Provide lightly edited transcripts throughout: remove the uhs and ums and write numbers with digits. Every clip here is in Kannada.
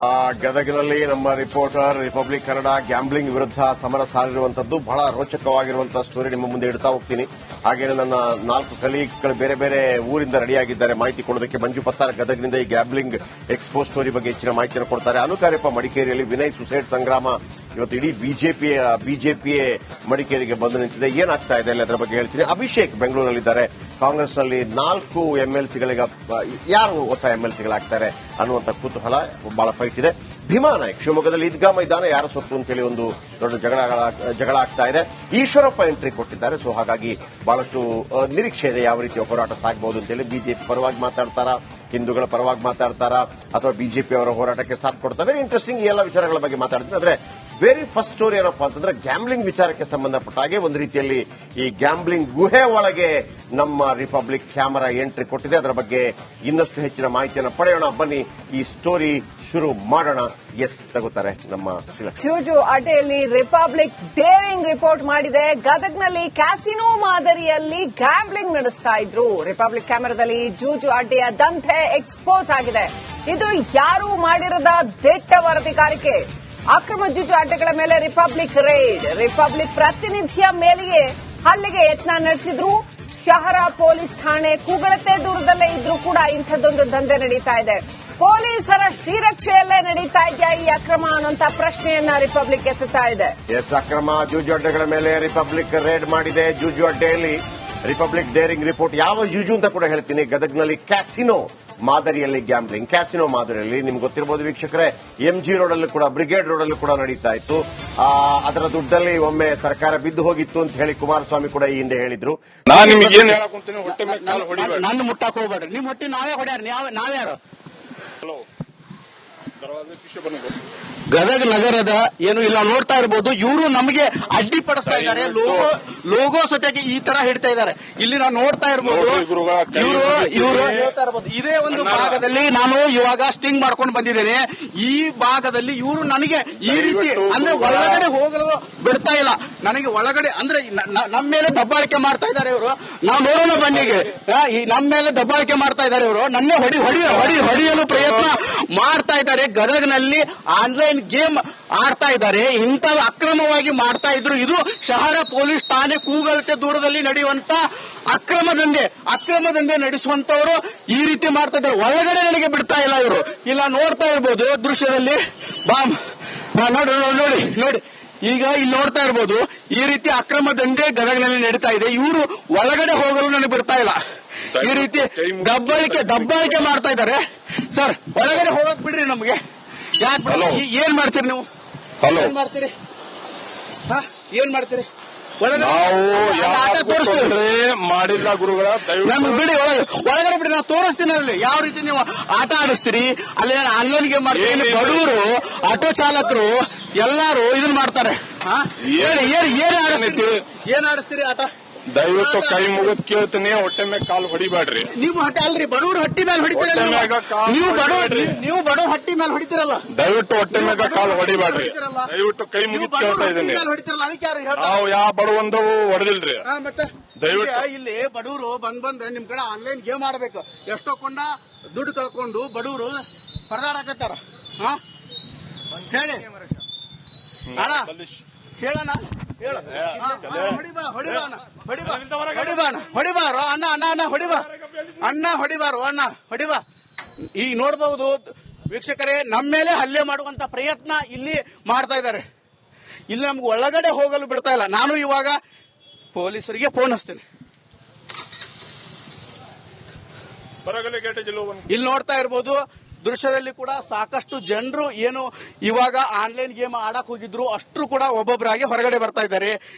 ಗದಗಿನಲ್ಲಿ ನಮ್ಮ ರಿಪೋರ್ಟರ್ ರಿಪಬ್ಲಿಕ್ ಕನ್ನಡ ಗ್ಯಾಂಬ್ಲಿಂಗ್ ವಿರುದ್ಧ ಸಮರ ಸಾರಿರುವಂತದ್ದು ಬಹಳ ರೋಚಕವಾಗಿರುವಂತಹ ಸ್ಟೋರಿ ನಿಮ್ಮ ಮುಂದೆ ಇಡ್ತಾ ಹೋಗ್ತೀನಿ. ಹಾಗೇನೆ ನನ್ನ 4 ಕಲೀಗ್ಸ್ಗಳು ಬೇರೆ ಬೇರೆ ಊರಿಂದ ರೆಡಿಯಾಗಿದ್ದಾರೆ ಮಾಹಿತಿ ಕೊಡೋದಕ್ಕೆ. ಮಂಜು ಪತ್ತಾರ್ ಗದಗಿನಿಂದ ಈ ಗ್ಯಾಂಬ್ಲಿಂಗ್ ಎಕ್ಸ್ಪೋ ಸ್ಟೋರಿ ಬಗ್ಗೆ ಹೆಚ್ಚಿನ ಮಾಹಿತಿಯನ್ನು ಕೊಡ್ತಾರೆ. ಅನುಕಾರ್ಯಪ್ಪ ಮಡಿಕೇರಿಯಲ್ಲಿ, ವಿನಯ್ ಸುಸೈಡ್ ಸಂಗ್ರಾಮ ಇವತ್ತು ಇಡೀ ಬಿಜೆಪಿಯೇ ಮಡಿಕೇರಿಗೆ ಬಂದು ನಿಂತಿದೆ. ಏನಾಗ್ತಾ ಇದೆ ಅಲ್ಲಿ ಅದರ ಬಗ್ಗೆ ಹೇಳ್ತೀನಿ. ಅಭಿಷೇಕ್ ಬೆಂಗಳೂರಿನಲ್ಲಿದ್ದಾರೆ. ಕಾಂಗ್ರೆಸ್ನಲ್ಲಿ 4 ಎಂಎಲ್ಸಿಗಳಿಗೆ ಯಾರು ಹೊಸ ಎಂಎಲ್ಸಿಗಳಾಗ್ತಾರೆ ಅನ್ನುವಂಥ ಕುತೂಹಲ, ಬಹಳ ಫೈಟ್ ಇದೆ. ಭೀಮಾ ನಾಯ್ಕ್ ಶಿವಮೊಗ್ಗದಲ್ಲಿ ಈದ್ಗಾ ಮೈದಾನ ಯಾರ ಸೊತ್ತು ಅಂತೇಳಿ ಒಂದು ದೊಡ್ಡ ಜಗಳ ಆಗ್ತಾ ಇದೆ. ಈಶ್ವರಪ್ಪ ಎಂಟ್ರಿ ಕೊಟ್ಟಿದ್ದಾರೆ. ಸೊ ಹಾಗಾಗಿ ಬಹಳಷ್ಟು ನಿರೀಕ್ಷೆ ಇದೆ ಯಾವ ರೀತಿಯ ಹೋರಾಟ ಸಾಗಬಹುದು ಅಂತೇಳಿ. ಬಿಜೆಪಿ ಪರವಾಗಿ ಮಾತಾಡ್ತಾರಾ, ಹಿಂದೂಗಳ ಪರವಾಗಿ ಮಾತಾಡ್ತಾರಾ, ಅಥವಾ ಬಿಜೆಪಿ ಅವರ ಹೋರಾಟಕ್ಕೆ ಸಾಥ್ ಕೊಡ್ತಾರೆ? Very interesting. ಈ ಎಲ್ಲ ವಿಚಾರಗಳ ಬಗ್ಗೆ ಮಾತಾಡ್ತೀನಿ. ಆದ್ರೆ ವೆರಿ ಫಸ್ಟ್ ಸ್ಟೋರಿ ಏನಪ್ಪಾ ಅಂತಂದ್ರೆ ಗ್ಯಾಂಬ್ಲಿಂಗ್ ವಿಚಾರಕ್ಕೆ ಸಂಬಂಧಪಟ್ಟ ಹಾಗೆ ಒಂದು ರೀತಿಯಲ್ಲಿ ಈ ಗ್ಯಾಂಬ್ಲಿಂಗ್ ಗುಹೆ ಒಳಗೆ ನಮ್ಮ ರಿಪಬ್ಲಿಕ್ ಕ್ಯಾಮರಾ ಎಂಟ್ರಿ ಕೊಟ್ಟಿದೆ. ಅದರ ಬಗ್ಗೆ ಇನ್ನಷ್ಟು ಹೆಚ್ಚಿನ ಮಾಹಿತಿಯನ್ನು ಪಡೆಯೋಣ. ಬನ್ನಿ ಈ ಸ್ಟೋರಿ ಶುರು ಮಾಡೋಣ. ತಗೋತಾರೆ ನಮ್ಮ ಜೂಜು ಅಡ್ಡೆಯಲ್ಲಿ ರಿಪಬ್ಲಿಕ್ ಡೇರಿಂಗ್ ರಿಪೋರ್ಟ್ ಮಾಡಿದೆ. ಗದಗ್ನಲ್ಲಿ ಕ್ಯಾಸಿನೋ ಮಾದರಿಯಲ್ಲಿ ಗ್ಯಾಂಬ್ಲಿಂಗ್ ನಡೆಸ್ತಾ ಇದ್ರು. ರಿಪಬ್ಲಿಕ್ ಕ್ಯಾಮೆರಾದಲ್ಲಿ ಜೂಜು ಅಡ್ಡೆಯ ದಂಧೆ ಎಕ್ಸ್ಪೋಸ್ ಆಗಿದೆ. ಇದು ಯಾರೂ ಮಾಡಿರದ ದಿಟ್ಟ ವರದಿಗಾರಿಕೆ. ಅಕ್ರಮ ಜೂಜು ಅಡ್ಡೆಗಳ ಮೇಲೆ ರಿಪಬ್ಲಿಕ್ ರೇಡ್. ರಿಪಬ್ಲಿಕ್ ಪ್ರತಿನಿಧಿಯ ಮೇಲೆಯೇ ಹಲ್ಲೆಗೆ ಯತ್ನ ನಡೆಸಿದ್ರು. ಶಹರ ಪೊಲೀಸ್ ಠಾಣೆ ಕೂಗಳತೆ ದೂರದಲ್ಲೇ ಇದ್ರೂ ಕೂಡ ಇಂಥದ್ದೊಂದು ದಂಧೆ ನಡೀತಾ ಇದೆ. ಪೊಲೀಸರ ಶ್ರೀರಕ್ಷೆಯಲ್ಲೇ ನಡೀತಾ ಇದೆಯಾ ಈ ಅಕ್ರಮ ಅನ್ನೋಂಥ ಪ್ರಶ್ನೆಯನ್ನ ರಿಪಬ್ಲಿಕ್ ಎತ್ತುತ್ತಾ ಇದೆ. ಅಕ್ರಮ ಜೂಜು ಅಡ್ಡೆಗಳ ಮೇಲೆ ರಿಪಬ್ಲಿಕ್ ರೇಡ್ ಮಾಡಿದೆ. ಜೂಜು ಅಡ್ಡೆಯಲ್ಲಿ ರಿಪಬ್ಲಿಕ್ ಡೇರಿಂಗ್ ರಿಪೋರ್ಟ್. ಯಾವ ಜೂಜು ಅಂತ ಕೂಡ ಹೇಳ್ತೀನಿ. ಗದಗ್ನಲ್ಲಿ ಕ್ಯಾಸಿನೋ ಮಾದರಿಯಲ್ಲಿ ಗ್ಯಾಂಬ್ಲಿಂಗ್, ಕ್ಯಾಸಿನೋ ಮಾದರಿಯಲ್ಲಿ ನಿಮ್ಗೆ ಗೊತ್ತಿರಬಹುದು ವೀಕ್ಷಕರೇ, ಎಂಜಿ ರೋಡಲ್ಲೂ ಕೂಡ, ಬ್ರಿಗೇಡ್ ರೋಡಲ್ಲೂ ಕೂಡ ನಡೀತಾ ಇತ್ತು. ಅದರ ದುಡ್ಡಲ್ಲಿ ಒಮ್ಮೆ ಸರ್ಕಾರ ಬಿದ್ದು ಹೋಗಿತ್ತು ಅಂತ ಹೇಳಿ ಕುಮಾರಸ್ವಾಮಿ ಕೂಡ ಈ ಹಿಂದೆ ಹೇಳಿದ್ರು. ನನ್ನ ಮುಟ್ಟಕ್ ಹೋಗ್ಬೇಡ್ರಿ, ನಿಮ್ ಹೊಟ್ಟಿ ನಾವೇ ಹೊಡ್ಯಾರ, ನಾವ್ಯಾರು? ಗದಗ ನಗರದ ಏನು ಇಲ್ಲ ನೋಡ್ತಾ ಇರಬಹುದು. ಇವರು ನಮಗೆ ಅಡ್ಡಿಪಡಿಸ್ತಾ ಇದ್ದಾರೆ. ಲೋಗೋ ಸತ್ಯಕ್ಕೆ ಈ ತರ ಹಿಡ್ತಾ ಇದ್ದಾರೆ. ಇಲ್ಲಿ ನಾವು ನೋಡ್ತಾ ಇರಬಹುದು. ಇವರು ಹೇಳ್ತಾ ಇರಬಹುದು. ಇದೇ ಒಂದು ಭಾಗದಲ್ಲಿ ನಾನು ಇವಾಗ ಸ್ಟಿಂಗ್ ಮಾಡ್ಕೊಂಡು ಬಂದಿದ್ದೇನೆ. ಈ ಭಾಗದಲ್ಲಿ ಇವರು ನನಗೆ ಈ ರೀತಿ ಅಂದ್ರೆ ಒಳಗಡೆ ಹೋಗಲು ಬಿಡ್ತಾ ಇಲ್ಲ. ನನಗೆ ಒಳಗಡೆ ಅಂದ್ರೆ ನಮ್ಮ ಮೇಲೆ ದಬ್ಬಾಳಿಕೆ ಮಾಡ್ತಾ ಇದ್ದಾರೆ ಇವರು. ನಾವು ನೋಡೋಣ ಬನ್ನಿಗೆ. ನಮ್ಮ ಮೇಲೆ ದಬ್ಬಾಳಿಕೆ ಮಾಡ್ತಾ ಇದ್ದಾರೆ ಇವರು. ನನ್ನೇ ಹೊಡೆಯಲು ಪ್ರಯತ್ನ ಮಾಡ್ತಾ ಇದ್ದಾರೆ. ಗದಗ್ನಲ್ಲಿ ಆನ್ಲೈನ್ ಗೇಮ್ ಆಡ್ತಾ ಇದ್ದಾರೆ. ಇಂಥ ಅಕ್ರಮವಾಗಿ ಮಾಡ್ತಾ ಇದ್ರು. ಇದು ಶಹರ ಪೊಲೀಸ್ ಠಾಣೆ ಕೂಗಳತೆ ದೂರದಲ್ಲಿ ನಡೆಯುವಂತ ಅಕ್ರಮ ದಂಧೆ ನಡೆಸುವಂತವರು ಈ ರೀತಿ ಮಾಡ್ತಾ ಇದ್ದಾರೆ. ಒಳಗಡೆ ನನಗೆ ಬಿಡ್ತಾ ಇಲ್ಲ ಇವರು. ಇಲ್ಲ ನೋಡ್ತಾ ಇರ್ಬೋದು ದೃಶ್ಯದಲ್ಲಿ. ಬಾಂಬ್ ನೋಡಿ ಈಗ ಇಲ್ಲಿ ನೋಡ್ತಾ ಇರ್ಬೋದು. ಈ ರೀತಿ ಅಕ್ರಮ ದಂಧೆ ಗದಗಿನಲ್ಲಿ ನಡೀತಾ ಇದೆ. ಇವರು ಒಳಗಡೆ ಹೋಗಲು ನನಗೆ ಬಿಡ್ತಾ ಇಲ್ಲ. ಈ ರೀತಿ ದಬ್ಬಾಳಿಕೆ ಮಾಡ್ತಾ ಇದ್ದಾರೆ. ಸರ್ ಒಳಗಡೆ ಹೋಗಕ್ ಬಿಡ್ರಿ ನಮ್ಗೆ. ಯಾಕೆ ಏನ್ ಮಾಡ್ತೀರಿ ನೀವು? ಏನ್ ಮಾಡ್ತೀರಿ? ನಾವು ತೋರಿಸ್ತೀವಿ ಮಾಡಿಲ್ಲ ಗುರುಗಳ, ನಮ್ಗೆ ಬಿಡಿ ಒಳಗಡೆ ಬಿಡಿ. ನಾವು ತೋರಿಸ್ತೀನಿ ಅಲ್ಲಿ ಯಾವ ರೀತಿ ನೀವು ಆಟ ಆಡಿಸ್ತೀರಿ. ಅಲ್ಲಿ ಆನ್ಲೈನ್ ಗೇಮ್ ಮಾಡ್ತೀವಿ. ಬಡವರು, ಆಟೋ ಚಾಲಕರು ಎಲ್ಲಾರು ಇದನ್ನ ಮಾಡ್ತಾರೆ. ಏನ್ ಆಡಿಸ್ತೀರಿ ಆಟ? ದಯವಿಟ್ಟು ಕೈ ಮುಗಿದ್ ಕೇಳ್ತೀನಿ, ಹೊಟ್ಟೆ ಮೇಲೆ ಕಾಲು ಹೊಡಿಬೇಡ್ರಿ. ನೀವು ಹೊಟ್ಟೆ ಅಲ್ರಿ, ಬಡವ್ರ ಹಟ್ಟಿ ಮೇಲೆ ಹೊಡಿತೀರಲ್ಲ. ನೀವು ಬಡವ್ರ ಹಟ್ಟಿ ಮೇಲೆ ಹೊಡಿತೀರಲ್ಲ. ದಯವಿಟ್ಟು ಹೊಟ್ಟೆ ಮೇಲೆ ಕಾಲು ಹೊಡಿಬೇಡ್ರಿ. ದಯವಿಟ್ಟು ಕೈ ಮುಗಿದ್ ಕೇಳ್ತಾ ಇದ್ದೀನಿ. ನಾವು ಯಾವ ಬಡವಂದವು ಹೊಡೆದಿಲ್ರಿ. ಮತ್ತೆ ದಯವಿಟ್ಟು ಇಲ್ಲಿ ಬಡವರು ಬಂದ್ ನಿಮ್ ಕಡೆ ಆನ್ಲೈನ್ ಗೇಮ್ ಆಡ್ಬೇಕು. ಎಷ್ಟೋ ಕೊಂಡ ದುಡ್ಡು ಕಳ್ಕೊಂಡು ಬಡವರು ಪರದಾಡಕತ್ತಾರ. ಹೇಳಿ ಹೇಳೋಣ. ಹೊಡಿಬಾರೋ ಹೊಡಿಬಾ. ಈಗ ನೋಡಬಹುದು ವೀಕ್ಷಕರೇ, ನಮ್ಮ ಮೇಲೆ ಹಲ್ಲೆ ಮಾಡುವಂತ ಪ್ರಯತ್ನ ಇಲ್ಲಿ ಮಾಡ್ತಾ ಇದ್ದಾರೆ. ಇಲ್ಲಿ ನಮ್ಗೆ ಒಳಗಡೆ ಹೋಗಲು ಬಿಡ್ತಾ ಇಲ್ಲ. ನಾನು ಇವಾಗ ಪೊಲೀಸರಿಗೆ ಫೋನ್ ಹಚ್ತೇನೆ. ಇಲ್ಲಿ ನೋಡ್ತಾ ಇರ್ಬೋದು ದೃಶ್ಯದಲ್ಲಿ ಕೂಡ ಸಾಕಷ್ಟು ಜನರು ಏನು ಇವಾಗ ಆನ್ಲೈನ್ ಗೇಮ್ ಆಡಕ್ ಹೋಗಿದ್ರು ಅಷ್ಟರು ಕೂಡ ಒಬ್ಬೊಬ್ಬರಾಗಿ ಹೊರಗಡೆ ಬರ್ತಾ ಇದ್ದಾರೆ.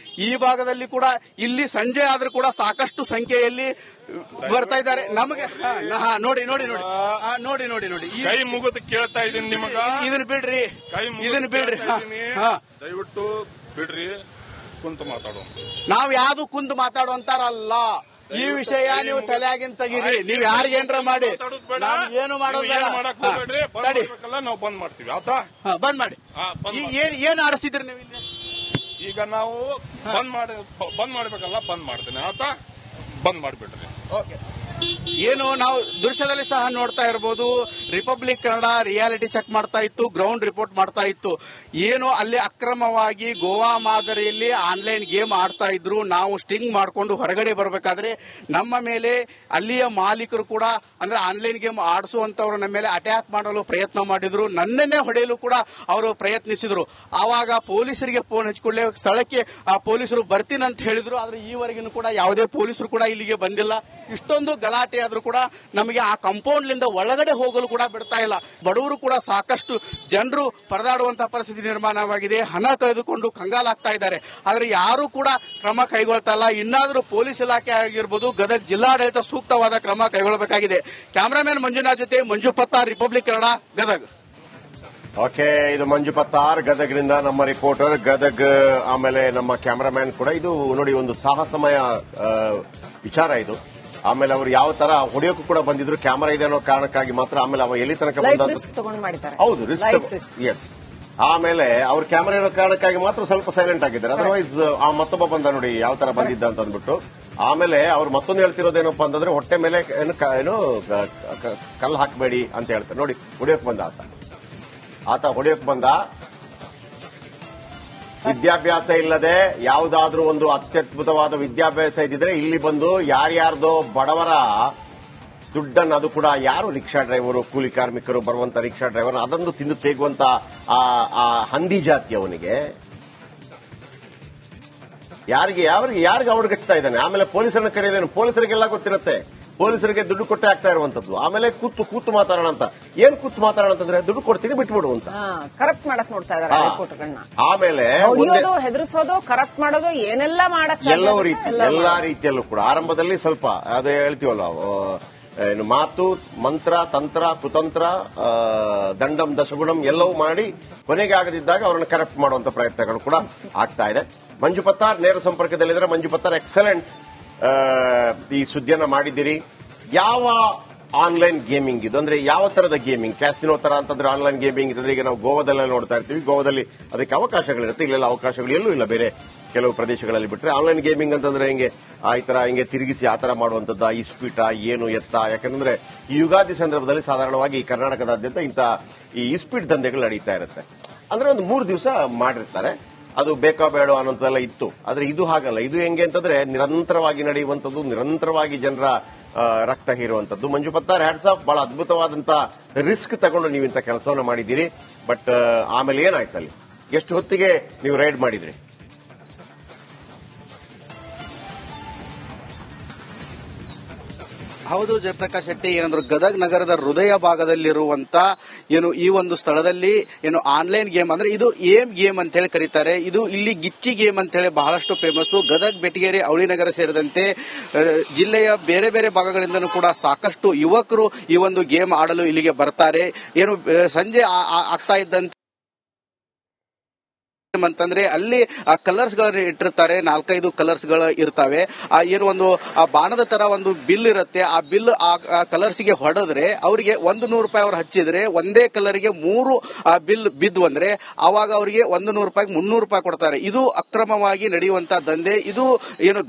ಈ ಭಾಗದಲ್ಲಿ ಕೂಡ ಇಲ್ಲಿ ಸಂಜೆ ಆದ್ರೂ ಕೂಡ ಸಾಕಷ್ಟು ಸಂಖ್ಯೆಯಲ್ಲಿ ಬರ್ತಾ ಇದ್ದಾರೆ. ನಮಗೆ ನೋಡಿ ಕೈ ಮುಗಿದು ಕೇಳ್ತಾ ಇದ್ದೀನಿ ನಿಮಗ. ಇದನ್ನ ಬಿಡ್ರಿ. ದಯವಿಟ್ಟು ಬಿಡ್ರಿ, ಕುಂತು ಮಾತಾಡೋ. ನಾವ್ ಯಾವ್ದು ಕುಂತು ಮಾತಾಡುವಂತಾರಲ್ಲ. ಈ ವಿಷಯ ನೀವು ತಲೆಯಾಗಿನ ತೆಗೀರಿ. ನೀವ್ ಯಾರಿಗೇನ್ರ ಮಾಡಿ ಏನು ಮಾಡೋದಿಲ್ಲ. ನಾವು ಬಂದ್ ಮಾಡ್ತೀವಿ. ಆತಾ ಬಂದ್ ಮಾಡಿ. ಏನ್ ಆಡಿಸಿದ್ರಿ ನೀವು ಇಲ್ಲಿ? ಈಗ ನಾವು ಬಂದ್ ಮಾಡ್ಬೇಕಲ್ಲ, ಬಂದ್ ಮಾಡ್ತೀನಿ. ಆತಾ ಬಂದ್ ಮಾಡ್ಬಿಡ್ರಿ. ಓಕೆ. ಏನು ನಾವು ದೃಶ್ಯದಲ್ಲಿ ಸಹ ನೋಡ್ತಾ ಇರಬಹುದು, ರಿಪಬ್ಲಿಕ್ ಕನ್ನಡ ರಿಯಾಲಿಟಿ ಚೆಕ್ ಮಾಡ್ತಾ ಇತ್ತು, ಗ್ರೌಂಡ್ ರಿಪೋರ್ಟ್ ಮಾಡ್ತಾ ಇತ್ತು. ಏನು ಅಲ್ಲಿ ಅಕ್ರಮವಾಗಿ ಗೋವಾ ಮಾದರಿಯಲ್ಲಿ ಆನ್ಲೈನ್ ಗೇಮ್ ಆಡ್ತಾ ಇದ್ರು. ನಾವು ಸ್ಟಿಂಗ್ ಮಾಡಿಕೊಂಡು ಹೊರಗಡೆ ಬರಬೇಕಾದ್ರೆ ನಮ್ಮ ಮೇಲೆ ಅಲ್ಲಿಯ ಮಾಲೀಕರು ಕೂಡ ಅಂದ್ರೆ ಆನ್ಲೈನ್ ಗೇಮ್ ಆಡಿಸುವಂತವರು ನಮ್ಮ ಮೇಲೆ ಅಟ್ಯಾಕ್ ಮಾಡಲು ಪ್ರಯತ್ನ ಮಾಡಿದ್ರು. ನನ್ನನ್ನೇ ಹೊಡೆಯಲು ಕೂಡ ಅವರು ಪ್ರಯತ್ನಿಸಿದ್ರು. ಆವಾಗ ಪೊಲೀಸರಿಗೆ ಫೋನ್ ಹಚ್ಕೊಳ್ಳೆ ಸ್ಥಳಕ್ಕೆ ಪೊಲೀಸರು ಬರ್ತೀನಿ ಅಂತ ಹೇಳಿದ್ರು. ಆದ್ರೆ ಈವರೆಗೂ ಕೂಡ ಯಾವುದೇ ಪೊಲೀಸರು ಕೂಡ ಇಲ್ಲಿಗೆ ಬಂದಿಲ್ಲ. ಇಷ್ಟೊಂದು ಗಲಾಟೆ ಆದ್ರೂ ಕೂಡ ನಮಗೆ ಆ ಕಾಂಪೌಂಡ್ ಲಿಂದ ಒಳಗಡೆ ಹೋಗಲು ಕೂಡ ಬಿಡ್ತಾ ಇಲ್ಲ. ಬಡವರು ಕೂಡ ಸಾಕಷ್ಟು ಜನರು ಪರದಾಡುವಂತಹ ಪರಿಸ್ಥಿತಿ ನಿರ್ಮಾಣವಾಗಿದೆ. ಹಣ ಕಳೆದುಕೊಂಡು ಕಂಗಾಲಾಗ್ತಾ ಇದ್ದಾರೆ. ಆದ್ರೆ ಯಾರು ಕೂಡ ಕ್ರಮ ಕೈಗೊಳ್ತಾ ಇಲ್ಲ. ಇನ್ನಾದರೂ ಪೊಲೀಸ್ ಇಲಾಖೆ ಆಗಿರ್ಬೋದು, ಗದಗ ಜಿಲ್ಲಾಡಳಿತ ಸೂಕ್ತವಾದ ಕ್ರಮ ಕೈಗೊಳ್ಳಬೇಕಾಗಿದೆ. ಕ್ಯಾಮರಾಮನ್ ಮಂಜುನಾಥ್ ಜೊತೆ ಮಂಜು ಪತ್ತಾರ್, ರಿಪಬ್ಲಿಕ್ ಕನ್ನಡ, ಗದಗ. ಓಕೆ, ಇದು ಮಂಜು ಪತ್ತಾರ್ ಗದಗ್ನಿಂದ ನಮ್ಮ ರಿಪೋರ್ಟರ್ ಗದಗ್. ಆಮೇಲೆ ನಮ್ಮ ಕ್ಯಾಮರಾಮ್ಯಾನ್ ಕೂಡ. ಇದು ನೋಡಿ, ಒಂದು ಸಾಹಸಮಯ ವಿಚಾರ ಇದು. ಆಮೇಲೆ ಅವರು ಯಾವ ತರ ಹೊಡೆಯೋಕ್ಕೂ ಕೂಡ ಬಂದಿದ್ರು, ಕ್ಯಾಮರಾ ಇದೆ ಅನ್ನೋ ಕಾರಣಕ್ಕಾಗಿ ಮಾತ್ರ. ಆಮೇಲೆ ಅವ ಎಲ್ಲಿ ತನಕ ಬಂದ, ಹೌದು, ರಿಸ್ಕ್, ಎಸ್. ಆಮೇಲೆ ಅವ್ರ ಕ್ಯಾಮರಾ ಇರೋ ಕಾರಣಕ್ಕಾಗಿ ಮಾತ್ರ ಸ್ವಲ್ಪ ಸೈಲೆಂಟ್ ಆಗಿದ್ದಾರೆ. ಅದರ್ವೈಸ್ ಆ ಮತ್ತೊಬ್ಬ ಬಂದ ನೋಡಿ ಯಾವ ತರ ಬಂದಿದ್ದ ಅಂತ ಅಂದ್ಬಿಟ್ಟು. ಆಮೇಲೆ ಅವ್ರು ಮತ್ತೊಂದು ಹೇಳ್ತಿರೋದೇನಪ್ಪ ಅಂತಂದ್ರೆ, ಹೊಟ್ಟೆ ಮೇಲೆ ಏನು ಕಲ್ಲು ಹಾಕಬೇಡಿ ಅಂತ ಹೇಳ್ತಾರೆ. ನೋಡಿ, ಹೊಡೆಯೋಕ್ ಬಂದ ಆತ ಹೊಡೆಯೋಕ್ ಬಂದ. ವಿದ್ಯಾಭ್ಯಾಸ ಇಲ್ಲದೆ ಯಾವುದಾದ್ರೂ ಒಂದು ಅತ್ಯದ್ಭುತವಾದ ವಿದ್ಯಾಭ್ಯಾಸ ಇದ್ದಿದ್ರೆ ಇಲ್ಲಿ ಬಂದು ಯಾರ್ಯಾರ್ದೋ ಬಡವರ ದುಡ್ಡನ್ನು, ಅದು ಕೂಡ ಯಾರು ರಿಕ್ಷಾ ಡ್ರೈವರು, ಕೂಲಿ ಕಾರ್ಮಿಕರು ಬರುವಂತ ರಿಕ್ಷಾ ಡ್ರೈವರ್, ಅದನ್ನು ತಿಂದು ತೇಗುವಂತ ಆ ಹಂದಿ ಜಾತಿ ಅವನಿಗೆ ಯಾರಿಗೆ ಅವಡ್ಗಚ್ತಾ ಇದ್ದಾನೆ. ಆಮೇಲೆ ಪೊಲೀಸರನ್ನ ಕರೆಯೋದೇನು, ಪೊಲೀಸರಿಗೆಲ್ಲ ಗೊತ್ತಿರುತ್ತೆ. ಪೊಲೀಸರಿಗೆ ದುಡ್ಡು ಕೊಟ್ಟೆ ಆಗ್ತಾ ಇರುವಂತದ್ದು. ಆಮೇಲೆ ಕೂತು ಮಾತಾಡೋಣ ಅಂತ. ಏನ್ ಕೂತು ಮಾತಾಡೋಣ ಅಂತಂದ್ರೆ, ದುಡ್ಡು ಕೊಡ್ತೀನಿ ಬಿಟ್ಬಿಡು ಅಂತ ಕರಪ್ಟ್ ಮಾಡಕ್ ನೋಡ್ತಾ ಇದ್ದಾರೆ. ಆಮೇಲೆ ಹೆದರಿಸೋದು, ಕರಪ್ಟ್ ಮಾಡೋದು, ಏನೆಲ್ಲ ಮಾಡಕ್ ಎಲ್ಲಾ ರೀತಿಯಲ್ಲೂ ಕೂಡ. ಆರಂಭದಲ್ಲಿ ಸ್ವಲ್ಪ ಅದೇ ಹೇಳ್ತೀವಲ್ಲ, ಏನು ಮಾತು, ಮಂತ್ರ, ತಂತ್ರ, ಕುತಂತ್ರ, ದಂಡಂ ದಶಗುಣಂ ಎಲ್ಲವೂ ಮಾಡಿ ಕೊನೆಗೆ ಆಗದಿದ್ದಾಗ ಅವರನ್ನು ಕರಪ್ಟ್ ಮಾಡುವಂತ ಪ್ರಯತ್ನಗಳು ಕೂಡ ಆಗ್ತಾ ಇದೆ. ಮಂಜು ಪತ್ತಾರ್ ನೇರ ಸಂಪರ್ಕದಲ್ಲಿದ್ದಾರೆ. ಮಂಜು ಪತ್ತಾರ್, ಎಕ್ಸಲೆಂಟ್ ಈ ಸುದ್ದಿಯನ್ನ ಮಾಡಿದ್ದೀರಿ. ಯಾವ ಆನ್ಲೈನ್ ಗೇಮಿಂಗ್ ಇದು? ಅಂದ್ರೆ ಯಾವ ತರದ ಗೇಮಿಂಗ್? ಕ್ಯಾಸಿನೋ ತರ ಅಂತಂದ್ರೆ ಆನ್ಲೈನ್ ಗೇಮಿಂಗ್ ಇದ್ರೆ ಈಗ ನಾವು ಗೋವಾದಲ್ಲ ನೋಡ್ತಾ ಇರ್ತೀವಿ. ಗೋವಾದಲ್ಲಿ ಅದಕ್ಕೆ ಅವಕಾಶಗಳಿರುತ್ತೆ, ಇಲ್ಲೆಲ್ಲ ಅವಕಾಶಗಳು ಎಲ್ಲೂ ಇಲ್ಲ. ಬೇರೆ ಕೆಲವು ಪ್ರದೇಶಗಳಲ್ಲಿ ಬಿಟ್ರೆ ಆನ್ಲೈನ್ ಗೇಮಿಂಗ್ ಅಂತಂದ್ರೆ ಈ ತರ ಹಿಂಗೆ ತಿರುಗಿಸಿ ಆ ತರ ಮಾಡುವಂತದ್ದು, ಇಸ್ಪೀಟ ಏನು ಎತ್ತ. ಯಾಕಂದ್ರೆ ಈ ಯುಗಾದಿ ಸಂದರ್ಭದಲ್ಲಿ ಸಾಧಾರಣವಾಗಿ ಕರ್ನಾಟಕದಾದ್ಯಂತ ಈ ಇಸ್ಪೀಟ್ ದಂಧೆಗಳು ನಡೀತಾ ಇರುತ್ತೆ. ಅಂದ್ರೆ ಒಂದು 3 ದಿವಸ ಮಾಡಿರ್ತಾರೆ. ಅದು ಬೇಕಾ ಬೇಡ ಅನ್ನೋದೆಲ್ಲ ಇತ್ತು. ಆದ್ರೆ ಇದು ಹಾಗಲ್ಲ. ಇದು ಹೆಂಗೆ ಅಂತಂದ್ರೆ ನಿರಂತರವಾಗಿ ನಡೆಯುವಂತದ್ದು, ನಿರಂತರವಾಗಿ ಜನರ ರಕ್ತ ಹೀರುವಂತದ್ದು. ಮಂಜು ಪತ್ತಾರ್, ಹ್ಯಾಟ್ಸ್ ಆಫ್. ಬಹಳ ಅದ್ಭುತವಾದಂತ ರಿಸ್ಕ್ ತಗೊಂಡು ನೀವು ಇಂಥ ಕೆಲಸವನ್ನು ಮಾಡಿದ್ದೀರಿ. ಬಟ್ ಆಮೇಲೆ ಏನಾಯ್ತು ಅಲ್ಲಿ? ಎಷ್ಟು ಹೊತ್ತಿಗೆ ನೀವು ರೈಡ್ ಮಾಡಿದ್ರಿ? ಹೌದು ಜಯಪ್ರಕಾಶ್ ಶೆಟ್ಟಿ, ಏನಂದ್ರು ಗದಗ ನಗರದ ಹೃದಯ ಭಾಗದಲ್ಲಿರುವಂತ ಈ ಒಂದು ಸ್ಥಳದಲ್ಲಿ ಆನ್ಲೈನ್ ಗೇಮ್ ಅಂದ್ರೆ ಇದು ಗೇಮ್ ಅಂತ ಹೇಳಿ ಕರೀತಾರೆ. ಇದು ಇಲ್ಲಿ ಗಿಚ್ಚಿ ಗೇಮ್ ಅಂತ ಹೇಳಿ ಬಹಳಷ್ಟು ಫೇಮಸ್. ಗದಗ, ಬೆಟಗೇರಿ, ಅವಳಿನಗರ ಸೇರಿದಂತೆ ಜಿಲ್ಲೆಯ ಬೇರೆ ಬೇರೆ ಭಾಗಗಳಿಂದನೂ ಕೂಡ ಸಾಕಷ್ಟು ಯುವಕರು ಈ ಒಂದು ಗೇಮ್ ಆಡಲು ಇಲ್ಲಿಗೆ ಬರ್ತಾರೆ. ಸಂಜೆ ಆಗ್ತಾ ಇದ್ದಂತೆ ಅಂತಂದ್ರೆ ಅಲ್ಲಿ ಕಲರ್ಸ್ ಗಳನ್ನ ಇಟ್ಟಿರ್ತಾರೆ. 4-5 ಕಲರ್ಸ್ ಗಳು ಇರ್ತವೆ. ಒಂದು ಬಾಣದ ತರ ಒಂದು ಬಿಲ್ ಇರುತ್ತೆ. ಆ ಬಿಲ್ ಆ ಕಲರ್ಸ್ ಗೆ ಹೊಡೆದ್ರೆ ಅವರಿಗೆ 100 ರೂಪಾಯಿ ಅವ್ರು ಹಚ್ಚಿದ್ರೆ ಒಂದೇ ಕಲರ್ ಗೆ 3 ಬಿಲ್ ಬಿದ್ದು ಅಂದ್ರೆ ಅವಾಗ ಅವರಿಗೆ 100 ರೂಪಾಯಿಗೆ 300 ರೂಪಾಯಿ ಕೊಡ್ತಾರೆ. ಇದು ಅಕ್ರಮವಾಗಿ ನಡೆಯುವಂತ ದಂಧೆ. ಇದು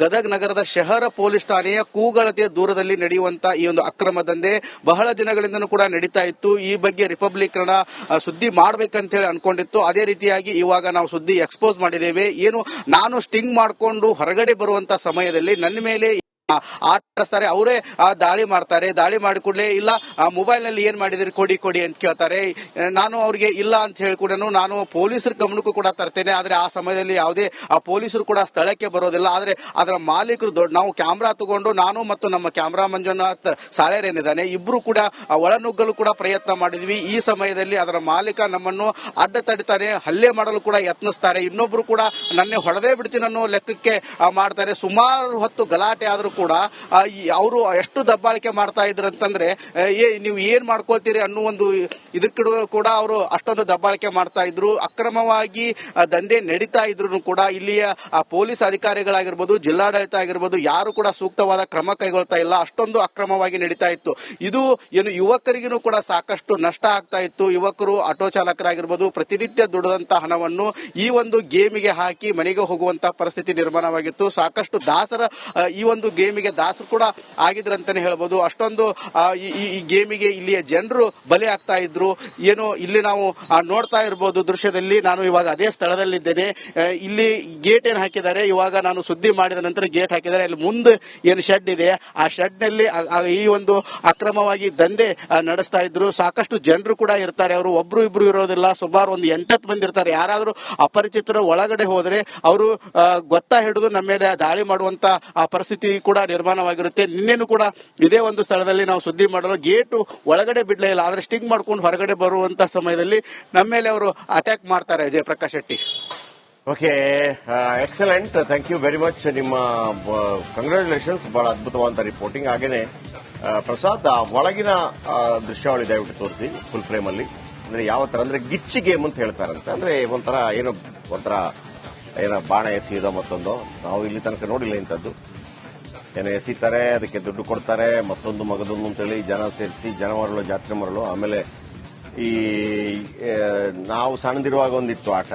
ಗದಗ ನಗರದ ಶಹರ ಪೊಲೀಸ್ ಠಾಣೆಯ ಕೂಗಳತೆಯ ದೂರದಲ್ಲಿ ನಡೆಯುವಂತ ಈ ಒಂದು ಅಕ್ರಮ ದಂಧೆ ಬಹಳ ದಿನಗಳಿಂದನೂ ಕೂಡ ನಡೀತಾ ಇತ್ತು. ಈ ಬಗ್ಗೆ ರಿಪಬ್ಲಿಕ್ ಕನ್ನಡ ಸುದ್ದಿ ಮಾಡ್ಬೇಕಂತ ಹೇಳಿ ಅನ್ಕೊಂಡಿತ್ತು. ಅದೇ ರೀತಿಯಾಗಿ ಇವಾಗ ನಾವು ಸುದ್ದಿ ಎಕ್ಸ್ಪೋಸ್ ಮಾಡಿದ್ದೇವೆ. ನಾನು ಸ್ಟಿಂಗ್ ಮಾಡಿಕೊಂಡು ಹೊರಗಡೆ ಬರುವಂತ ಸಮಯದಲ್ಲಿ ನನ್ನ ಮೇಲೆ ಆಡಿಸ್ತಾರೆ, ಅವರೇ ದಾಳಿ ಮಾಡ್ತಾರೆ. ದಾಳಿ ಮಾಡಿಕೊಡ್ಲೇ ಇಲ್ಲ, ಮೊಬೈಲ್ ನಲ್ಲಿ ಏನ್ ಮಾಡಿದ್ರಿ ಕೊಡಿ ಅಂತ ಕೇಳ್ತಾರೆ. ನಾನು ಅವ್ರಿಗೆ ಇಲ್ಲ ಅಂತ ಹೇಳಿಕೂಡ ನಾನು ಪೊಲೀಸರ ಗಮನಕ್ಕೂ ಕೂಡ ತರ್ತೇನೆ. ಆದ್ರೆ ಆ ಸಮಯದಲ್ಲಿ ಯಾವುದೇ ಪೊಲೀಸರು ಕೂಡ ಸ್ಥಳಕ್ಕೆ ಬರೋದಿಲ್ಲ. ಆದ್ರೆ ಅದರ ಮಾಲೀಕರು ನಾವು ಕ್ಯಾಮ್ರಾ ತಗೊಂಡು ನಾನು ಮತ್ತು ನಮ್ಮ ಕ್ಯಾಮ್ರಾ ಮಂಜುನಾಥ್ ಸಾಳೇರ್ ಏನಿದ್ದಾನೆ ಇಬ್ರು ಕೂಡ ಒಳನುಗ್ಗಲು ಕೂಡ ಪ್ರಯತ್ನ ಮಾಡಿದ್ವಿ. ಈ ಸಮಯದಲ್ಲಿ ಅದರ ಮಾಲೀಕ ನಮ್ಮನ್ನು ಅಡ್ಡ ತಡಿತಾನೆ, ಹಲ್ಲೆ ಮಾಡಲು ಕೂಡ ಯತ್ನಿಸ್ತಾರೆ. ಇನ್ನೊಬ್ರು ಕೂಡ ನನ್ನೇ ಹೊಡೆದೇ ಬಿಡ್ತೀನಿ ಅನ್ನೋ ಲೆಕ್ಕಕ್ಕೆ ಮಾಡ್ತಾರೆ. ಸುಮಾರು ಹೊತ್ತು ಗಲಾಟೆ ಆದ್ರೂ ಕೂಡ ಅವರು ಎಷ್ಟು ದಬ್ಬಾಳಿಕೆ ಮಾಡ್ತಾ ಇದ್ರು ಅಂತಂದ್ರೆ ನೀವು ಏನ್ ಮಾಡ್ಕೊಳ್ತೀರಿ ಅನ್ನೋ ಒಂದು ಇದಕ್ಕೆ ಕೂಡ ಅವರು ಅಷ್ಟೊಂದು ದಬ್ಬಾಳಿಕೆ ಮಾಡ್ತಾ ಇದ್ರು. ಅಕ್ರಮವಾಗಿ ದಂಧೆ ನಡೀತಾ ಇದ್ರು ಕೂಡ ಇಲ್ಲಿಯ ಪೊಲೀಸ್ ಅಧಿಕಾರಿಗಳಾಗಿರ್ಬೋದು, ಜಿಲ್ಲಾಡಳಿತ ಆಗಿರ್ಬೋದು ಯಾರು ಕೂಡ ಸೂಕ್ತವಾದ ಕ್ರಮ ಕೈಗೊಳ್ತಾ ಇಲ್ಲ. ಅಷ್ಟೊಂದು ಅಕ್ರಮವಾಗಿ ನಡೀತಾ ಇತ್ತು. ಇದು ಯುವಕರಿಗೂ ಕೂಡ ಸಾಕಷ್ಟು ನಷ್ಟ ಆಗ್ತಾ ಇತ್ತು. ಯುವಕರು ಆಟೋ ಚಾಲಕರಾಗಿರ್ಬೋದು ಪ್ರತಿನಿತ್ಯ ದುಡಿದಂತ ಹಣವನ್ನು ಈ ಒಂದು ಗೇಮಿಗೆ ಹಾಕಿ ಮನೆಗೆ ಹೋಗುವಂತಹ ಪರಿಸ್ಥಿತಿ ನಿರ್ಮಾಣವಾಗಿತ್ತು. ಸಾಕಷ್ಟು ದಾಸರ ಈ ಒಂದು ಗೇಮಿಗೆ ದಾಸರು ಕೂಡ ಆಗಿದ್ರಂತಾನೆ ಹೇಳ್ಬೋದು. ಅಷ್ಟೊಂದು ಈ ಗೇಮಿಗೆ ಇಲ್ಲಿಯ ಜನರು ಬಲಿ ಆಗ್ತಾ ಇದ್ರು. ಏನು ಇಲ್ಲಿ ನಾವು ನೋಡ್ತಾ ಇರಬಹುದು ದೃಶ್ಯದಲ್ಲಿ. ನಾನು ಇವಾಗ ಅದೇ ಸ್ಥಳದಲ್ಲಿದ್ದೇನೆ. ಇಲ್ಲಿ ಗೇಟ್ ಏನ್ ಹಾಕಿದ್ದಾರೆ, ಇವಾಗ ನಾನು ಸುದ್ದಿ ಮಾಡಿದ ನಂತರ ಗೇಟ್ ಹಾಕಿದ್ದಾರೆ. ಅಲ್ಲಿ ಮುಂದೆ ಏನು ಶೆಡ್ ಇದೆ, ಆ ಶೆಡ್ ನಲ್ಲಿ ಈ ಒಂದು ಅಕ್ರಮವಾಗಿ ದಂಧೆ ನಡೆಸ್ತಾ ಇದ್ರು. ಸಾಕಷ್ಟು ಜನರು ಕೂಡ ಇರ್ತಾರೆ. ಅವರು ಒಬ್ರು ಇಬ್ರು ಇರೋದಿಲ್ಲ, ಸುಮಾರು ಒಂದು 8 ಮಂದಿ ಇರ್ತಾರೆ. ಯಾರಾದ್ರೂ ಅಪರಿಚಿತರ ಒಳಗಡೆ ಹೋದ್ರೆ ಅವರು ಗೊತ್ತಾ ಹಿಡಿದು ನಮ್ಮ ಮೇಲೆ ದಾಳಿ ಮಾಡುವಂತ ಆ ಪರಿಸ್ಥಿತಿ ಕೂಡ ನಿರ್ಮಾಣವಾಗಿರುತ್ತೆ. ನಿನ್ನೆನೂ ಕೂಡ ಇದೇ ಒಂದು ಸ್ಥಳದಲ್ಲಿ ನಾವು ಸುದ್ದಿ ಮಾಡಲು ಗೇಟು ಒಳಗಡೆ ಬಿಡ್ಲೇ ಇಲ್ಲ, ಆದ್ರೆ ಸ್ಟಿಂಗ್ ಮಾಡ್ಕೊಂಡು ಹೊರಗಡೆ ಬರುವಂತ ಸಮಯದಲ್ಲಿ ನಮ್ಮ ಮೇಲೆ ಅವರು ಅಟ್ಯಾಕ್ ಮಾಡ್ತಾರೆ. Jayaprakash Shetty. Okay, excellent, thank you very much. ನಿಮ್ಮ ಕಂಗ್ರಾಚುಲೇಷನ್ಸ್, ಬಹಳ ಅದ್ಭುತವಾದ ರಿಪೋರ್ಟಿಂಗ್. ಹಾಗೇನೆ ಪ್ರಸಾದ್, ಒಳಗಿನ ದೃಶ್ಯಾವಳಿ ದಯವಿಟ್ಟು ತೋರಿಸಿ ಫುಲ್ ಫ್ರೇಮ್ ಅಲ್ಲಿ. ಅಂದ್ರೆ ಯಾವ ತರ ಅಂದ್ರೆ ಗಿಚ್ಚಿ ಗೇಮ್ ಅಂತ ಹೇಳ್ತಾರಂತೆ. ಅಂದ್ರೆ ಒಂಥರ ಏನೋ ಬಾಣ ಎಸೆಯೋದು ಮತ್ತೊಂದು. ನಾವು ಇಲ್ಲಿ ತನಕ ನೋಡಿಲ್ಲ ಇಂಥದ್ದು. ಏನೋ ಎಸಿತಾರೆ, ಅದಕ್ಕೆ ದುಡ್ಡು ಕೊಡ್ತಾರೆ, ಮತ್ತೊಂದು ಮಗದೊಂದು ಅಂತೇಳಿ ಜನ ಸೇರಿಸಿ ಜನ ಮರಳು, ಜಾತ್ರೆ ಮರಳು. ಆಮೇಲೆ ಈ ನಾವು ಸಣ್ಣದಿರುವಾಗ ಒಂದಿತ್ತು ಆಟ,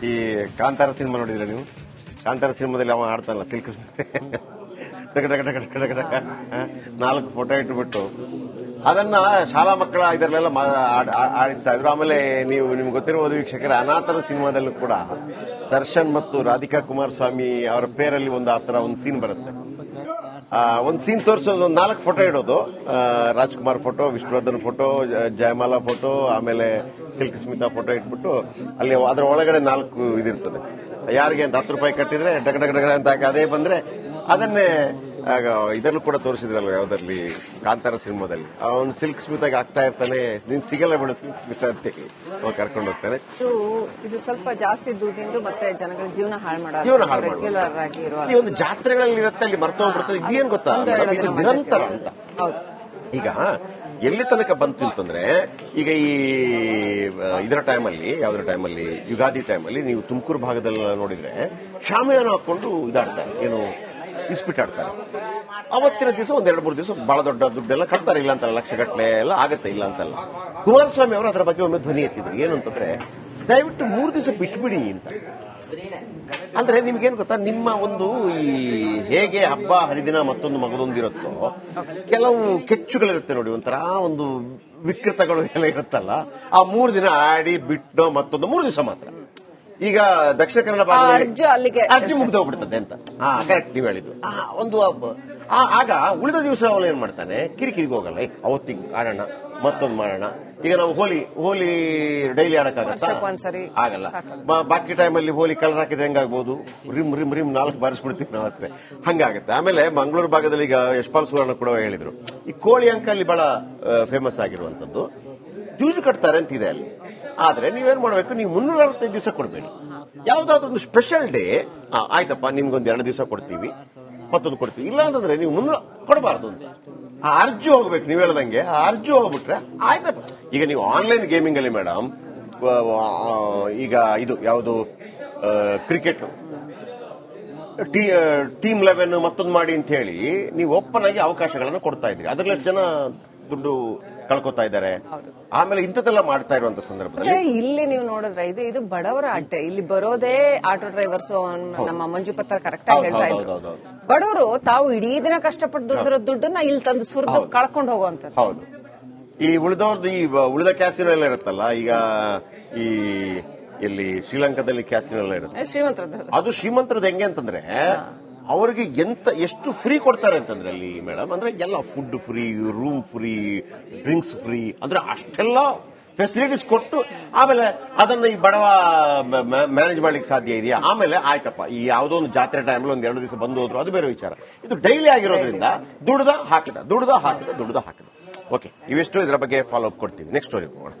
ಈ ಕಾಂತಾರ ಸಿನಿಮಾ ನೋಡಿದ್ರೆ ನೀವು? ಕಾಂತಾರ ಸಿನಿಮಾದಲ್ಲಿ ಅವ ಆಡ್ತಾನಲ್ಲ ಸಿಲ್ಕ್ ಟಕ ಟಕ ಟಕ ಟಕ ಟಕ 4 ಫೋಟೋ ಇಟ್ಟುಬಿಟ್ಟು ಅದನ್ನ ಶಾಲಾ ಮಕ್ಕಳ ಇದರಲ್ಲೆಲ್ಲ ಆಡಿಸ್ತಾ ಇದ್ರು. ಆಮೇಲೆ ನಿಮ್ಗೆ ಗೊತ್ತಿರಬಹುದು ವೀಕ್ಷಕರ, ಅನಾಥರ ಸಿನಿಮಾದಲ್ಲೂ ಕೂಡ ದರ್ಶನ್ ಮತ್ತು ರಾಧಿಕಾ ಕುಮಾರಸ್ವಾಮಿ ಅವರ ಪೇರಲ್ಲಿ ಆ ತರ ಒಂದು ಸೀನ್ ಬರುತ್ತೆ. ಒಂದು ಸೀನ್ ತೋರಿಸೋದು, 4 ಫೋಟೋ ಇಡೋದು. Rajkumar photo, Vishnuvardhan photo, Jayamala photo, ಆಮೇಲೆ ಸಿಲ್ಕ್ ಸ್ಮಿತಾ ಫೋಟೋ ಇಟ್ಬಿಟ್ಟು ಅಲ್ಲಿ ಅದರ ಒಳಗಡೆ 4 ಇದಿರ್ತದೆ. ಯಾರಿಗೆ ಅಂತ 10 ರೂಪಾಯಿ ಕಟ್ಟಿದ್ರೆ ಡಗ ಡಗ ಡಗ ಅಂತ ಅದೇ ಬಂದ್ರೆ ಅದನ್ನೇ ಇದನ್ನು ಕೂಡ ತೋರಿಸಿದ್ರಲ್ವ ಯಾವ್ದ್ರಲ್ಲಿ, ಕಾಂತಾರ ಸಿನಿಮಾದಲ್ಲಿ. ಅವನು ಸಿಲ್ಕ್ ಸ್ಮಿತಾಗಿ ಆಗ್ತಾ ಇರ್ತಾನೆ, ನೀನ್ ಸಿಗಲ್ಲ ಬಿಡು ಸಿಲ್ಕ್ ಸ್ಮಿತಾ ಅಂತ ಕರ್ಕೊಂಡು ಹೋಗ್ತಾನೆ. ಇದು ಸ್ವಲ್ಪ ಜಾಸ್ತಿ ದುಡ್ಡಿಂದು ಮತ್ತೆ ಜನಗಳ ಜೀವನ ಹಾಳು ಮಾಡೋದು. ರೆಗ್ಯುಲರ್ ಆಗಿ ಇರುವ ಈ ಒಂದು ಜಾತ್ರೆಗಳಲ್ಲಿ ಇರುತ್ತೆ, ಅಲ್ಲಿ ಮರ್ತೋಗ್ಬಿಡ್ತದೆ. ಇದೇನ್ ಗೊತ್ತಾ, ಇದು ನಿರಂತರ ಅಂತ. ಈಗ ಎಲ್ಲಿ ತನಕ ಬಂತು ಅಂತಂದ್ರೆ, ಈಗ ಈ ಇದರ ಟೈಮಲ್ಲಿ, ಯಾವ್ದ್ರ ಟೈಮಲ್ಲಿ, ಯುಗಾದಿ ಟೈಮಲ್ಲಿ ನೀವು ತುಮಕೂರು ಭಾಗದಲ್ಲಿ ನೋಡಿದ್ರೆ ಶಾಮಿಯಾನ ಹಾಕೊಂಡು ಇದಾಡ್ತಾರೆ, ಏನು ಇಸ್ಪಿಟ್ ಆಡ್ತಾರೆ. ಅವತ್ತಿನ ದಿವಸ 2-3 ದಿವಸ ಬಹಳ ದೊಡ್ಡ ದುಡ್ಡೆಲ್ಲ ಕಟ್ತಾರೆ. ಇಲ್ಲ ಅಂತಲ್ಲ, ಲಕ್ಷಗಟ್ಟಲೆ ಎಲ್ಲ ಆಗತ್ತೆ, ಇಲ್ಲ ಅಂತಲ್ಲ. ಕುಮಾರಸ್ವಾಮಿ ಅವರು ಅದರ ಬಗ್ಗೆ ಒಮ್ಮೆ ಧ್ವನಿ ಎತ್ತಿದ್ರು. ಏನು ಅಂತಂದ್ರೆ, ದಯವಿಟ್ಟು 3 ದಿವಸ ಬಿಟ್ಬಿಡಿ ಅಂತ. ಅಂದ್ರೆ ನಿಮ್ಗೇನ್ ಗೊತ್ತಾ, ನಿಮ್ಮ ಒಂದು ಈ ಹೇಗೆ ಹಬ್ಬ ಹರಿದಿನ ಮತ್ತೊಂದು ಮಗದೊಂದಿರುತ್ತೋ, ಕೆಲವು ಕೆಚ್ಚುಗಳಿರುತ್ತೆ ನೋಡಿ, ಒಂಥರ ಒಂದು ವಿಕೃತಗಳು ಎಲ್ಲ ಇರುತ್ತಲ್ಲ, ಆ 3 ದಿನ ಆಡಿ ಬಿಟ್ಟು ಮತ್ತೊಂದು 3 ದಿವಸ ಮಾತ್ರ. ಈಗ ದಕ್ಷಿಣ ಕನ್ನಡ ಭಾಗದಲ್ಲಿ ಅರ್ಜಿ ಮುಗ್ದೋಗ್ಬಿಡ್ತದೆ ಅಂತ. ಕರೆಕ್ಟ್, ನೀವು ಹೇಳಿದ್ದು. ಆಗ ಉಳಿದ ದಿವಸ ಅವನು ಏನ್ ಮಾಡ್ತಾನೆ, ಕಿರಿಕಿರಿಗೆ ಹೋಗಲ್ಲ. ಅವತ್ತಿಗೆ ಆಡೋಣ, ಮತ್ತೊಂದು ಮಾಡೋಣ. ಈಗ ನಾವು ಹೋಲಿ ಡೈಲಿ ಆಡಕ್ಕಾಗತ್ತಾ? ಆಗಲ್ಲ. ಬಾಕಿ ಟೈಮಲ್ಲಿ ಹೋಲಿ ಕಲರ್ ಹಾಕಿದ್ರೆ ಹೆಂಗಾಗ್ಬೋದು, ರಿಮ್ ರಿಮ್ ರಿಮ್ 4 ಬಾರಿಸ್ಬಿಡ್ತೀವಿ ನಾವು ಅಷ್ಟೇ, ಹಂಗಾಗುತ್ತೆ. ಆಮೇಲೆ ಮಂಗಳೂರು ಭಾಗದಲ್ಲಿ ಈಗ ಯಶ್ಪಾಲ್ ಸುವರ್ಣ ಕೂಡ ಹೇಳಿದ್ರು, ಈ ಕೋಳಿ ಅಂಕ ಅಲ್ಲಿ ಬಹಳ ಫೇಮಸ್ ಆಗಿರುವಂತದ್ದು. ಜೂಜು ಕಟ್ತಾರೆ ಅಂತಿದೆ ಅಲ್ಲಿ. ಆದ್ರೆ ನೀವೇನ್ ಮಾಡ್ಬೇಕು, ನೀವು 365 ದಿವಸ ಕೊಡ್ಬೇಡಿ. ಯಾವ್ದಾದ್ರು ಒಂದು ಸ್ಪೆಷಲ್ ಡೇ, ಆಯ್ತಪ್ಪ ನಿಮ್ಗೊಂದು 2 ದಿವಸ ಕೊಡ್ತೀವಿ, ಮತ್ತೊಂದು ಕೊಡ್ತೀವಿ. ಇಲ್ಲ ಅಂತಂದ್ರೆ ನೀವು ಕೊಡಬಾರ್ದು ಅಂತ. ಆ ಅರ್ಜಿ ಹೋಗ್ಬೇಕು, ನೀವು ಹೇಳ್ದಂಗೆ ಆ ಅರ್ಜಿ ಹೋಗ್ಬಿಟ್ರೆ ಆಯ್ತಪ್ಪ. ಈಗ ನೀವು ಆನ್ಲೈನ್ ಗೇಮಿಂಗ್ ಅಲ್ಲಿ ಮೇಡಮ್, ಈಗ ಇದು ಯಾವುದು ಕ್ರಿಕೆಟ್ ಟೀಮ್ 11 ಮತ್ತೊಂದು ಮಾಡಿ ಅಂತ ಹೇಳಿ ನೀವು ಓಪನ್ ಆಗಿ ಅವಕಾಶಗಳನ್ನು ಕೊಡ್ತಾ ಇದ್ರಿ. ಅದ್ರಲ್ಲಿ ಜನ ದುಡ್ಡು ಕಳ್ಕೊತಾ ಇದ್ದಾರೆ. ಆಮೇಲೆ ಇಂಥದ್ದೆಲ್ಲ ಮಾಡ್ತಾ ಇರುವಂತ ಸಂದರ್ಭದಲ್ಲಿ ಇಲ್ಲಿ ನೀವು ನೋಡಿದ್ರೆ ಇದು ಬಡವರ ಅಡ್ಡೆ. ಇಲ್ಲಿ ಬರೋದೇ ಆಟೋ ಡ್ರೈವರ್ಸ್. ನಮ್ಮ ಮಂಜು ಪತ್ರ ಕರೆಕ್ಟ್ ಆಗಿ ಹೇಳ್ತಾ ಇದ್ರು, ಬಡವರು ತಾವು ಇಡೀ ದಿನ ಕಷ್ಟಪಟ್ಟು ದುಡ್ಡಿರೋ ದುಡ್ಡನ್ನ ಇಲ್ಲಿ ತಂದು ಸುರಿದು ಕಳ್ಕೊಂಡು ಹೋಗುವಂತ. ಹೌದು. ಈ ಉಳಿದವ್ರದ್ದು ಈ ಉಳಿದ ಕ್ಯಾಸಿನೋ ಎಲ್ಲ ಇರುತ್ತಲ್ಲ, ಈಗ ಈ ಇಲ್ಲಿ ಶ್ರೀಲಂಕಾದಲ್ಲಿ ಕ್ಯಾಸಿನೋ ಎಲ್ಲ ಇರುತ್ತೆ, ಶ್ರೀಮಂತರದ್ದು. ಅದು ಶ್ರೀಮಂತರದ್ದು ಹೆಂಗೆ ಅಂತಂದ್ರೆ, ಅವರಿಗೆ ಎಷ್ಟು ಫ್ರೀ ಕೊಡ್ತಾರೆ ಅಂತಂದ್ರೆ ಅಲ್ಲಿ ಮೇಡಮ್, ಅಂದ್ರೆ ಎಲ್ಲ food free, room free, drinks free, ಅಂದ್ರೆ ಅಷ್ಟೆಲ್ಲ ಫೆಸಿಲಿಟೀಸ್ ಕೊಟ್ಟು ಆಮೇಲೆ ಅದನ್ನ ಈ ಬಡವ ಮ್ಯಾನೇಜ್ ಮಾಡ್ಲಿಕ್ಕೆ ಸಾಧ್ಯ ಇದೆಯಾ? ಆಮೇಲೆ ಆಯ್ತಪ್ಪ, ಈ ಯಾವುದೋ ಒಂದು ಜಾತ್ರೆ ಟೈಮಲ್ಲಿ 1-2 ದಿವಸ ಬಂದು ಹೋದ್ರು, ಅದು ಬೇರೆ ವಿಚಾರ. ಇದು ಡೈಲಿ ಆಗಿರೋದ್ರಿಂದ ದುಡ್ದ ಹಾಕಿದ. ಓಕೆ, ಇವೆಷ್ಟು ಇದರ ಬಗ್ಗೆ ಫಾಲೋ ಅಪ್ ಕೊಡ್ತೀವಿ. ನೆಕ್ಸ್ಟ್ ಸ್ಟೋರಿ ಹೋಗೋಣ.